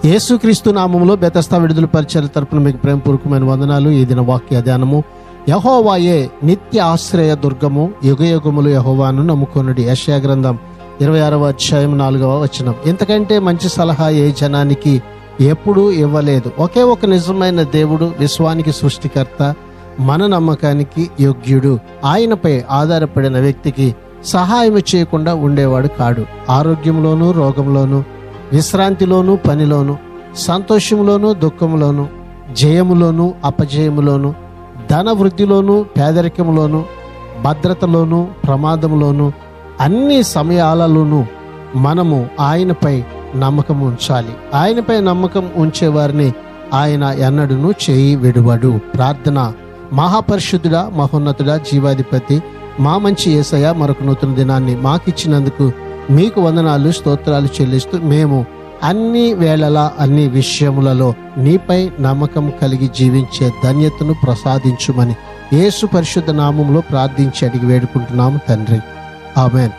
యేసుక్రీస్తు నామములో బెతస్తా విడుదల పరిచర్య తరపున మీకు ప్రేమపూర్వకమైన వందనాలు. ఈ దిన వాక్య ధ్యానము, యెహోవాయే నిత్య ఆశ్రయ దుర్గము, యుగయుగములు యెహోవాను నమ్ముకొనుడి. యెషయా గ్రంథం 26వ అధ్యాయం 4వ వచనం. ఇంతకంటే మంచి సలహా ఏ జనానికి ఎప్పుడూ ఇవ్వలేదు. ఒకే ఒక నిజమైన దేవుడు, విశ్వానికి సృష్టికర్త, మన నమ్మకానికి యోగ్యుడు. ఆయనపై ఆధారపడిన వ్యక్తికి సహాయం చేయకుండా ఉండేవాడు కాడు. ఆరోగ్యంలోనూ రోగంలోనూ, విశ్రాంతిలోనూ పనిలోను, సంతోషంలోనూ దుఃఖంలోను, జయములోను అపజయములోను, ధన వృద్ధిలోను పేదరికంలోను, భద్రతలోను ప్రమాదంలోను, అన్ని సమయాలలోనూ మనము ఆయనపై నమ్మకం ఉంచాలి. ఆయనపై నమ్మకం ఉంచేవారిని ఆయన ఎన్నడూను చేయి విడువడు. ప్రార్థన. మహాపరిశుద్ధుడా, మహోన్నతుడా, జీవాధిపతి, మా మంచి యేసయ్య, మరొక నూతన దినాన్ని మాకిచ్చినందుకు మీకు వందనాలు, స్తోత్రాలు చెల్లిస్తూ మేము అన్ని వేళలా అన్ని విషయములలో నీపై నమ్మకం కలిగి జీవించే ధన్యతను ప్రసాదించుమని యేసు పరిశుద్ధ నామములో ప్రార్థించి అడిగి వేడుకుంటున్నాము తండ్రి. ఆమేన్.